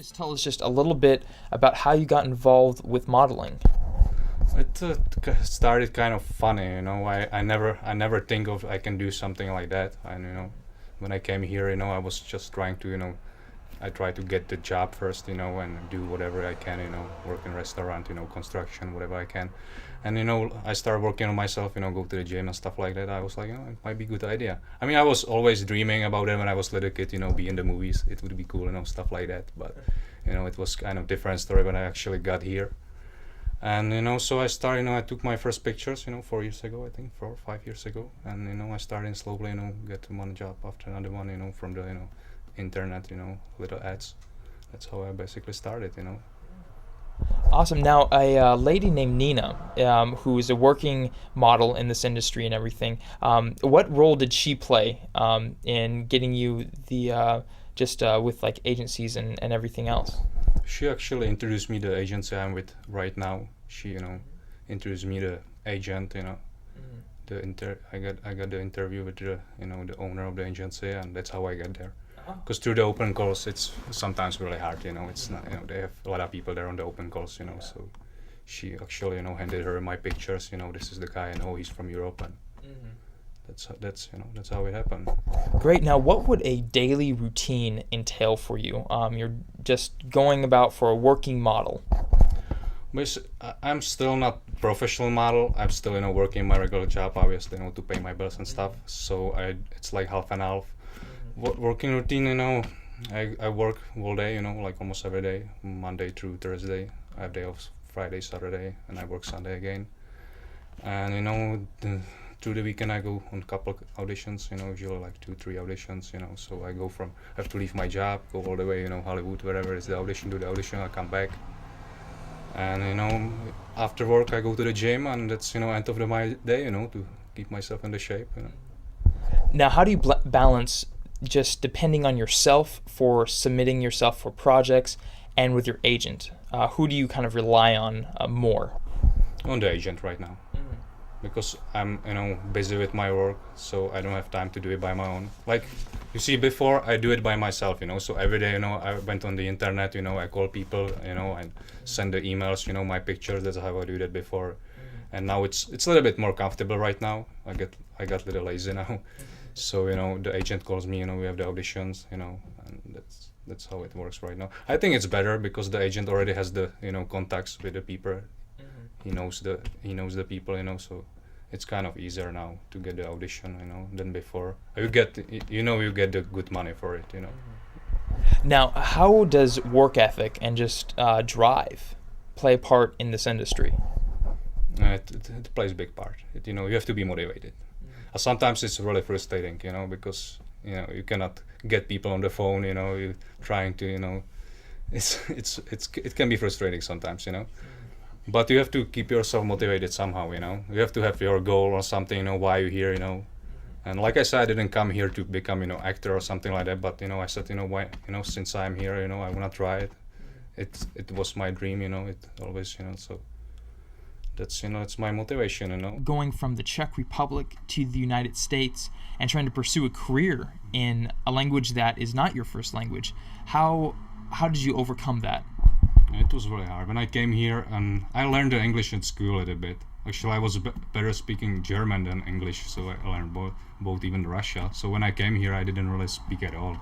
just tell us just a little bit about how you got involved with modeling? It started kind of funny, I never think of I can do something like that. And when I came here, I was just trying to, I try to get the job first, and do whatever I can, work in restaurant, construction, whatever I can. And I started working on myself, go to the gym and stuff like that. I was like, it might be a good idea. I mean, I was always dreaming about it when I was a little kid, be in the movies. It would be cool, stuff like that. But it was kind of different story when I actually got here. And so I started, I took my first pictures, 4 years ago, I think, 4 or 5 years ago. And I started slowly, get one job after another one, from the internet, little ads. That's how I basically started. Awesome. Now, a lady named Nina, who is a working model in this industry and everything, what role did she play in getting you the just with like agencies and everything else? She actually introduced me the agency I'm with right now. She, introduced me the agent. I got the interview with the owner of the agency, and that's how I got there. Because through the open calls, it's sometimes really hard. It's not. They have a lot of people there on the open calls. So she actually, handed her my pictures. This is the guy I know. He's from Europe, and that's how it happened. Great. Now, what would a daily routine entail for you? You're just going about for a working model. I'm still not professional model. I'm still, working my regular job, obviously, to pay my bills and stuff. So it's like half and half. Working routine, I work all day, like almost every day, Monday through Thursday. I have day off Friday, Saturday, and I work Sunday again. And through the weekend I go on a couple auditions, usually like 2-3 auditions, so I have to leave my job, go all the way, Hollywood, wherever is the audition, do the audition, I come back. And after work I go to the gym, and that's, end of my day, to keep myself in the shape. Now, how do you balance just depending on yourself for submitting yourself for projects and with your agent? Who do you kind of rely on more? On the agent right now. Because I'm busy with my work, so I don't have time to do it by my own. Like you see, before I do it by myself, so every day, I went on the internet, I call people, and send the emails, my pictures. That's how I do that before. And now it's a little bit more comfortable right now. I got a little lazy now. So the agent calls me, we have the auditions, and that's how it works right now. I think it's better because the agent already has the contacts with the people. He knows the people, so it's kind of easier now to get the audition, than before. You get the good money for it. Now, how does work ethic and just drive play a part in this industry? It plays a big part. You have to be motivated. Sometimes it's really frustrating, because you cannot get people on the phone. You're trying to, it can be frustrating sometimes, But you have to keep yourself motivated somehow, You have to have your goal or something, why you're here, And like I said, I didn't come here to become, actor or something like that. But I said, why, since I'm here, I wanna try it. It was my dream, it always, So that's it's my motivation, Going from the Czech Republic to the United States and trying to pursue a career in a language that is not your first language, how did you overcome that? It was really hard. When I came here, and I learned the English in school a little bit. Actually, I was better speaking German than English, so I learned both even Russia. So when I came here, I didn't really speak at all.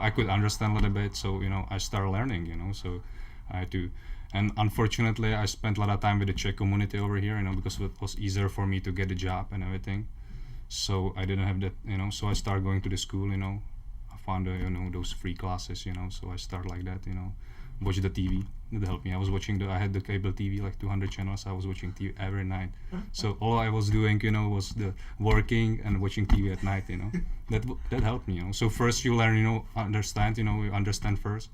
I could understand a little bit, so I started learning. So I had to. And unfortunately, I spent a lot of time with the Czech community over here, because it was easier for me to get a job and everything. So I didn't have that, So I started going to the school, I found those free classes, So I started like that, Watch the TV. That helped me. I had the cable TV, like 200 channels. I was watching TV every night. So all I was doing, was the working and watching TV at night, That helped me, So first you learn, understand, you understand first,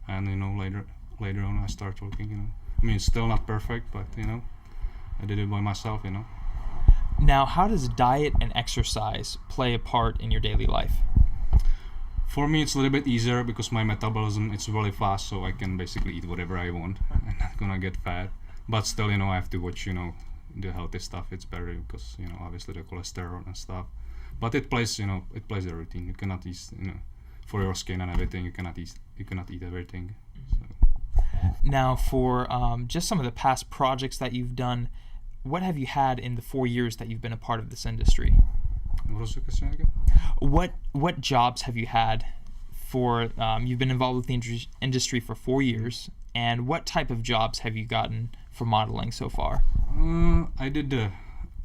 and later on I start working, I mean, it's still not perfect, but I did it by myself, Now, how does diet and exercise play a part in your daily life? For me, it's a little bit easier because my metabolism, it's really fast, so I can basically eat whatever I want. I'm not gonna get fat, but still, I have to watch, the healthy stuff. It's better because, obviously the cholesterol and stuff. But it plays the routine. You cannot eat, for your skin and everything. You cannot eat everything. So Now, for just some of the past projects that you've done, what have you had in the 4 years that you've been a part of this industry? What was the question again? What jobs have you had for you've been involved with the industry for 4 years, and what type of jobs have you gotten for modeling so far? I did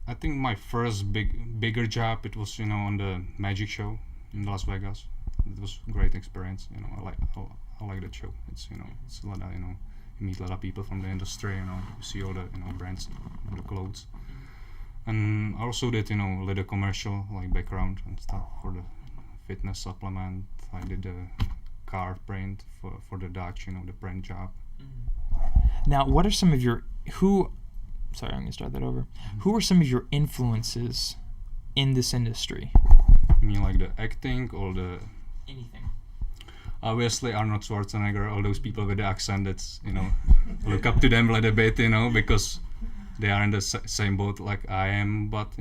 I think my first bigger job, it was on the magic show in Las Vegas. It was a great experience. I like that show. It's it's a lot of you meet a lot of people from the industry. You see all the brands, all the clothes, and I also did a little commercial like background and stuff for the fitness supplement. I did the car print for the Dutch, the print job. Now, what are some of your Sorry, I'm gonna start that over. Who are some of your influences in this industry? You mean like the acting or the? Anything. Obviously, Arnold Schwarzenegger, all those people with the accent. That's look up to them a little bit, because they are in the same boat like I am. But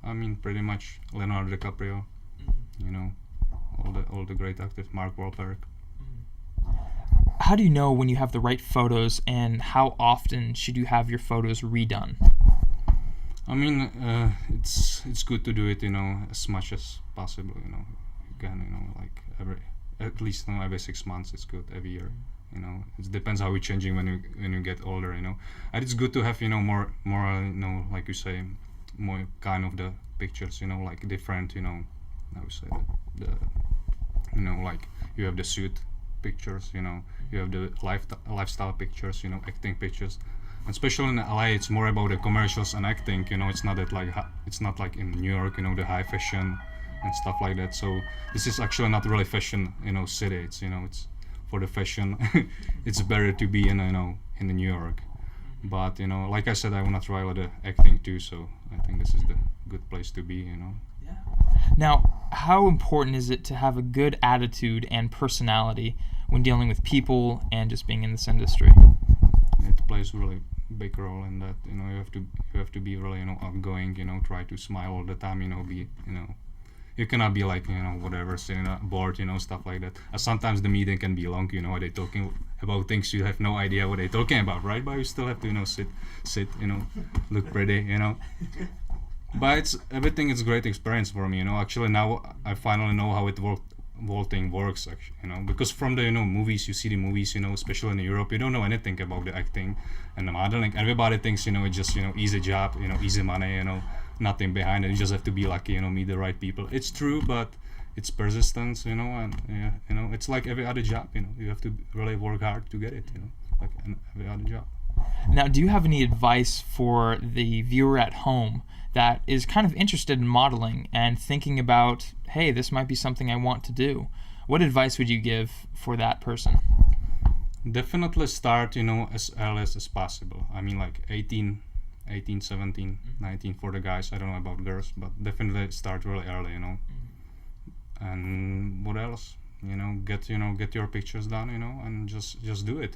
I mean, pretty much Leonardo DiCaprio. All the great actors, Mark Wahlberg. How do you know when you have the right photos, and how often should you have your photos redone? I mean, it's good to do it, as much as possible. You can, like at least every 6 months. It's good every year. It depends how it's changing when you get older. And it's good to have more like you say, more kind of the pictures. Like different. I would say the like you have the suit pictures, you have the lifestyle pictures, acting pictures. And especially in LA, it's more about the commercials and acting. It's not it's not like in New York, the high fashion and stuff like that. So this is actually not really fashion, city. It's it's for the fashion. It's better to be in in New York. But like I said, I wanna try with the acting too. So I think this is the good place to be. Yeah. Now, how important is it to have a good attitude and personality when dealing with people and just being in this industry? It plays a really big role in that. You have to be really outgoing. Try to smile all the time. Be you cannot be like whatever, sitting bored. Stuff like that. Sometimes the meeting can be long. They talking about things you have no idea what they're talking about, right? But you still have to sit. Look pretty. But everything is a great experience for me. Actually now I finally know how whole thing works. Actually, because from the movies, you see the movies, especially in Europe, you don't know anything about the acting and the modeling. Everybody thinks it's just easy job, easy money, nothing behind it. You just have to be lucky, meet the right people. It's true, but it's persistence, and it's like every other job. You have to really work hard to get it. Like every other job. Now, do you have any advice for the viewer at home that is kind of interested in modeling and thinking about, hey, this might be something I want to do? What advice would you give for that person? Definitely start, as early as possible. I mean, like 18, 17, 19 for the guys. I don't know about girls, but definitely start really early, And what else? Get your pictures done, and just do it,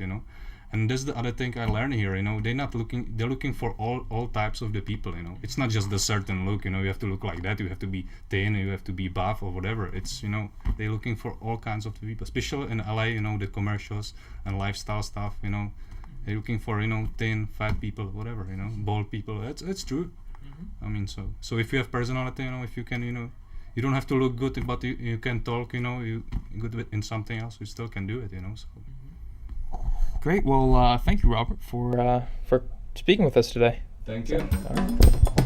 And that's the other thing I learned here, they're looking for all types of the people, It's not just a certain look, you have to look like that, you have to be thin, you have to be buff or whatever. It's, they're looking for all kinds of people, especially in LA, the commercials and lifestyle stuff, they're looking for, thin, fat people, whatever, bald people. It's true. I mean, so if you have personality, if you can, you don't have to look good, but you can talk, you good in something else, you still can do it, so. Great. Well, thank you, Robert, for speaking with us today. Thank you. All right.